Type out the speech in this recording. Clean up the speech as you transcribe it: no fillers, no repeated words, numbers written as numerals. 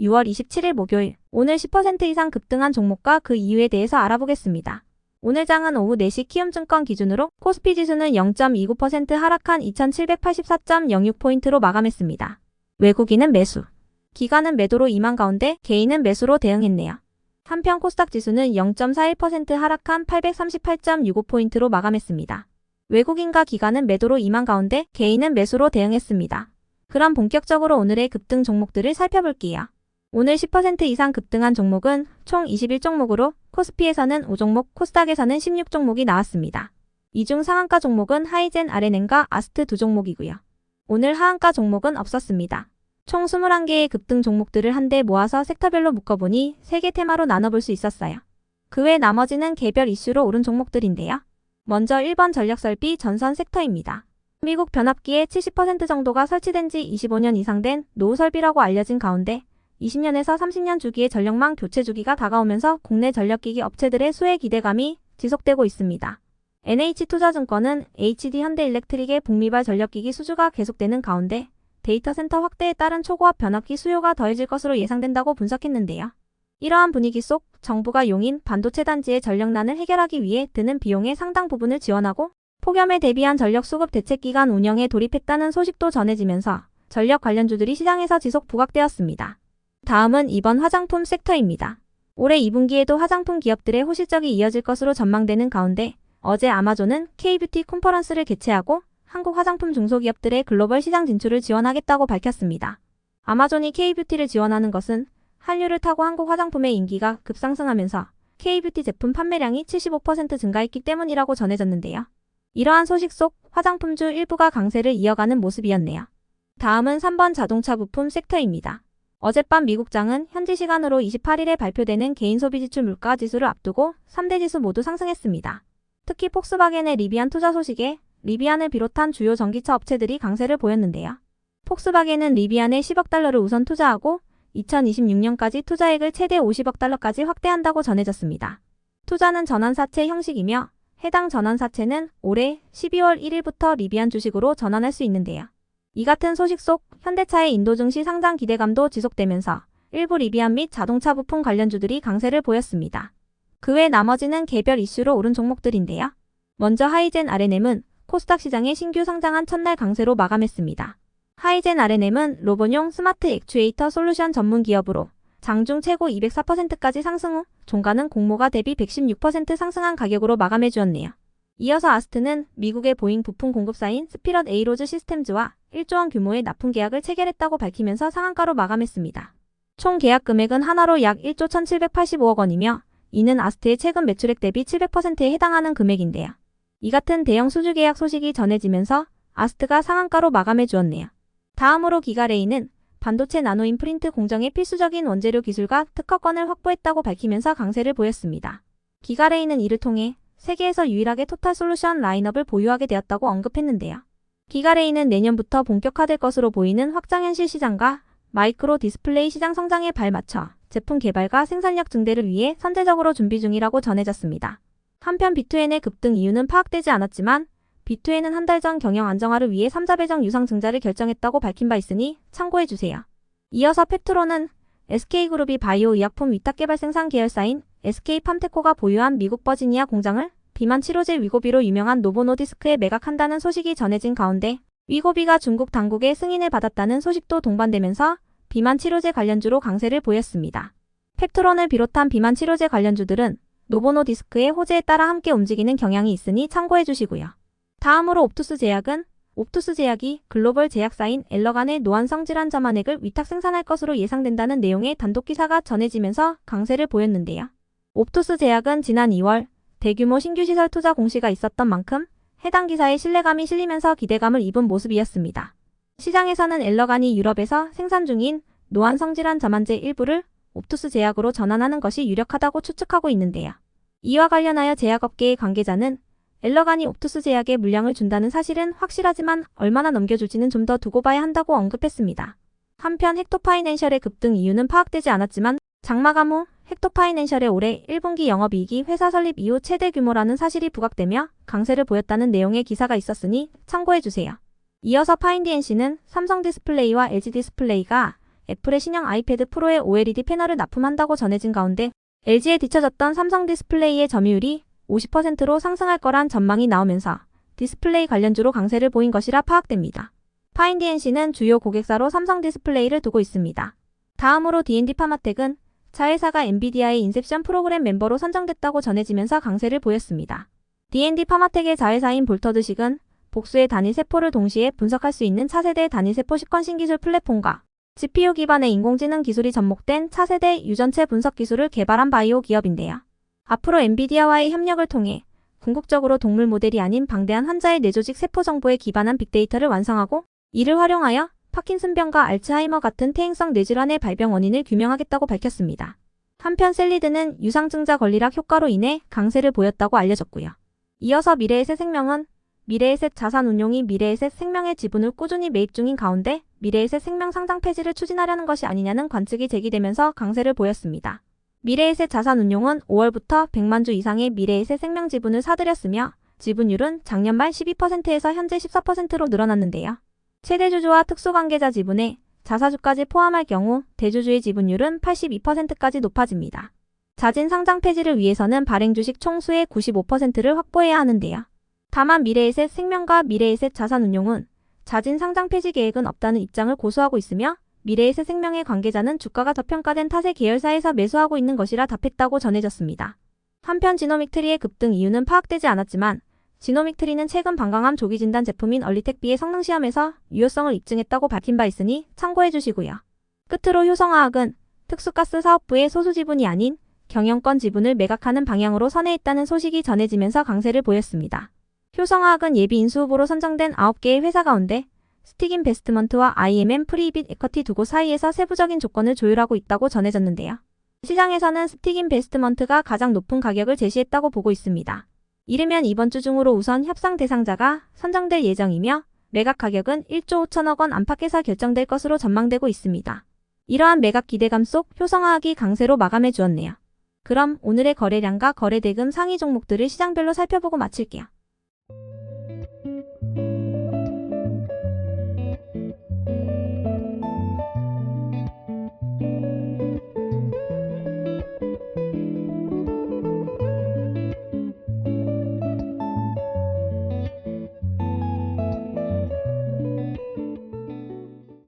6월 27일 목요일, 오늘 10% 이상 급등한 종목과 그 이유에 대해서 알아보겠습니다. 오늘 장은 오후 4시 키움증권 기준으로 코스피 지수는 0.29% 하락한 2784.06포인트로 마감했습니다. 외국인은 매수, 기관은 매도로 임한 가운데 개인은 매수로 대응했네요. 한편 코스닥 지수는 0.41% 하락한 838.65포인트로 마감했습니다. 외국인과 기관은 매도로 임한 가운데 개인은 매수로 대응했습니다. 그럼 본격적으로 오늘의 급등 종목들을 살펴볼게요. 오늘 10% 이상 급등한 종목은 총 21종목으로 코스피에서는 5종목, 코스닥에서는 16종목이 나왔습니다. 이 중 상한가 종목은 하이젠 RNN과 아스트 2종목이고요. 오늘 하한가 종목은 없었습니다. 총 21개의 급등 종목들을 한데 모아서 섹터별로 묶어보니 3개 테마로 나눠볼 수 있었어요. 그 외 나머지는 개별 이슈로 오른 종목들인데요. 먼저 1번 전력설비 전선 섹터입니다. 미국 변압기의 70% 정도가 설치된 지 25년 이상 된 노후 설비라고 알려진 가운데 20년에서 30년 주기의 전력망 교체 주기가 다가오면서 국내 전력기기 업체들의 수혜 기대감이 지속되고 있습니다. NH투자증권은 HD현대일렉트릭의 북미발 전력기기 수주가 계속되는 가운데 데이터 센터 확대에 따른 초고압 변압기 수요가 더해질 것으로 예상된다고 분석했는데요. 이러한 분위기 속 정부가 용인 반도체 단지의 전력난을 해결하기 위해 드는 비용의 상당 부분을 지원하고 폭염에 대비한 전력 수급 대책기간 운영에 돌입했다는 소식도 전해지면서 전력 관련주들이 시장에서 지속 부각되었습니다. 다음은 이번 화장품 섹터입니다. 올해 2분기에도 화장품 기업들의 호실적이 이어질 것으로 전망되는 가운데 어제 아마존은 K뷰티 컨퍼런스를 개최하고 한국 화장품 중소기업들의 글로벌 시장 진출을 지원하겠다고 밝혔습니다. 아마존이 K뷰티를 지원하는 것은 한류를 타고 한국 화장품의 인기가 급상승하면서 K뷰티 제품 판매량이 75% 증가했기 때문이라고 전해졌는데요. 이러한 소식 속 화장품주 일부가 강세를 이어가는 모습이었네요. 다음은 3번 자동차 부품 섹터입니다. 어젯밤 미국장은 현지 시간으로 28일에 발표되는 개인소비지출 물가지수를 앞두고 3대 지수 모두 상승했습니다. 특히 폭스바겐의 리비안 투자 소식에 리비안을 비롯한 주요 전기차 업체들이 강세를 보였는데요. 폭스바겐은 리비안에 10억 달러를 우선 투자하고 2026년까지 투자액을 최대 50억 달러까지 확대한다고 전해졌습니다. 투자는 전환사채 형식이며 해당 전환사채는 올해 12월 1일부터 리비안 주식으로 전환할 수 있는데요. 이 같은 소식 속 현대차의 인도 증시 상장 기대감도 지속되면서 일부 리비안 및 자동차 부품 관련주들이 강세를 보였습니다. 그 외 나머지는 개별 이슈로 오른 종목들인데요. 먼저 하이젠 RNM은 코스닥 시장에 신규 상장한 첫날 강세로 마감했습니다. 하이젠 RNM은 로봇용 스마트 액추에이터 솔루션 전문 기업으로 장중 최고 204%까지 상승 후 종가는 공모가 대비 116% 상승한 가격으로 마감해 주었네요. 이어서 아스트는 미국의 보잉 부품 공급사인 스피럿 에이로즈 시스템즈와 1조 원 규모의 납품 계약을 체결했다고 밝히면서 상한가로 마감했습니다. 총 계약 금액은 하나로 약 1조 1785억 원이며 이는 아스트의 최근 매출액 대비 700%에 해당하는 금액인데요. 이 같은 대형 수주 계약 소식이 전해지면서 아스트가 상한가로 마감해 주었네요. 다음으로 기가레인은 반도체 나노임프린트 공정의 필수적인 원재료 기술과 특허권을 확보했다고 밝히면서 강세를 보였습니다. 기가레인은 이를 통해 세계에서 유일하게 토탈 솔루션 라인업을 보유하게 되었다고 언급했는데요. 기가레인은 내년부터 본격화될 것으로 보이는 확장현실 시장과 마이크로 디스플레이 시장 성장에 발맞춰 제품 개발과 생산력 증대를 위해 선제적으로 준비 중이라고 전해졌습니다. 한편 비투엔의 급등 이유는 파악되지 않았지만 비투엔은 한 달 전 경영 안정화를 위해 3자 배정 유상 증자를 결정했다고 밝힌 바 있으니 참고해주세요. 이어서 팩트로는 SK그룹이 바이오 의약품 위탁 개발 생산 계열사인 SK팜테코가 보유한 미국 버지니아 공장을 비만 치료제 위고비로 유명한 노보노디스크에 매각한다는 소식이 전해진 가운데 위고비가 중국 당국의 승인을 받았다는 소식도 동반되면서 비만 치료제 관련주로 강세를 보였습니다. 팩트론을 비롯한 비만 치료제 관련주들은 노보노디스크의 호재에 따라 함께 움직이는 경향이 있으니 참고해주시고요. 다음으로 옵투스 제약이 글로벌 제약사인 엘러간의 노안성 질환 점안액을 위탁 생산할 것으로 예상된다는 내용의 단독 기사가 전해지면서 강세를 보였는데요. 옵투스 제약은 지난 2월 대규모 신규 시설 투자 공시가 있었던 만큼 해당 기사에 신뢰감이 실리면서 기대감을 입은 모습이었습니다. 시장에서는 엘러간이 유럽에서 생산 중인 노안성 질환 점안제 일부를 옵투스 제약으로 전환하는 것이 유력하다고 추측하고 있는데요. 이와 관련하여 제약업계의 관계자는 엘러간이 옵투스 제약에 물량을 준다는 사실은 확실하지만 얼마나 넘겨줄지는 좀 더 두고 봐야 한다고 언급했습니다. 한편 헥토파이낸셜의 급등 이유는 파악되지 않았지만 장마감 후 헥토파이낸셜의 올해 1분기 영업이익이 회사 설립 이후 최대 규모라는 사실이 부각되며 강세를 보였다는 내용의 기사가 있었으니 참고해주세요. 이어서 파인디엔씨는 삼성 디스플레이와 LG 디스플레이가 애플의 신형 아이패드 프로에 OLED 패널을 납품한다고 전해진 가운데 LG에 뒤처졌던 삼성 디스플레이의 점유율이 50%로 상승할 거란 전망이 나오면서 디스플레이 관련주로 강세를 보인 것이라 파악됩니다. 파인DNC는 주요 고객사로 삼성 디스플레이를 두고 있습니다. 다음으로 D&D 파마텍은 자회사가 엔비디아의 인셉션 프로그램 멤버로 선정됐다고 전해지면서 강세를 보였습니다. D&D 파마텍의 자회사인 볼터드식은 복수의 단일 세포를 동시에 분석할 수 있는 차세대 단일 세포 시퀀싱 기술 플랫폼과 GPU 기반의 인공지능 기술이 접목된 차세대 유전체 분석 기술을 개발한 바이오 기업인데요. 앞으로 엔비디아와의 협력을 통해 궁극적으로 동물 모델이 아닌 방대한 환자의 뇌조직 세포 정보에 기반한 빅데이터를 완성하고 이를 활용하여 파킨슨병과 알츠하이머 같은 퇴행성 뇌질환의 발병 원인을 규명하겠다고 밝혔습니다. 한편 셀리드는 유상증자 권리락 효과로 인해 강세를 보였다고 알려졌고요. 이어서 미래에셋 생명은 미래에셋 자산운용이 미래에셋 생명의 지분을 꾸준히 매입 중인 가운데 미래에셋 생명 상장 폐지를 추진하려는 것이 아니냐는 관측이 제기되면서 강세를 보였습니다. 미래에셋 자산운용은 5월부터 100만 주 이상의 미래에셋 생명 지분을 사들였으며 지분율은 작년 말 12%에서 현재 14%로 늘어났는데요. 최대 주주와 특수관계자 지분에 자사주까지 포함할 경우 대주주의 지분율은 82%까지 높아집니다. 자진 상장 폐지를 위해서는 발행 주식 총수의 95%를 확보해야 하는데요. 다만 미래에셋 생명과 미래에셋 자산운용은 자진 상장 폐지 계획은 없다는 입장을 고수하고 있으며 미래에셋 생명의 관계자는 주가가 저평가된 탓에 계열사에서 매수하고 있는 것이라 답했다고 전해졌습니다. 한편 지노믹트리의 급등 이유는 파악되지 않았지만 지노믹트리는 최근 방광암 조기 진단 제품인 얼리텍비의 성능 시험에서 유효성을 입증했다고 밝힌 바 있으니 참고해 주시고요. 끝으로 효성화학은 특수가스 사업부의 소수 지분이 아닌 경영권 지분을 매각하는 방향으로 선회했다는 소식이 전해지면서 강세를 보였습니다. 효성화학은 예비 인수 후보로 선정된 9개의 회사 가운데 스틱인베스트먼트와 IMM 프리빗 에쿼티 두 곳 사이에서 세부적인 조건을 조율하고 있다고 전해졌는데요. 시장에서는 스틱인베스트먼트가 가장 높은 가격을 제시했다고 보고 있습니다. 이르면 이번 주 중으로 우선 협상 대상자가 선정될 예정이며 매각 가격은 1조 5천억 원 안팎에서 결정될 것으로 전망되고 있습니다. 이러한 매각 기대감 속 효성화학이 강세로 마감해 주었네요. 그럼 오늘의 거래량과 거래대금 상위 종목들을 시장별로 살펴보고 마칠게요.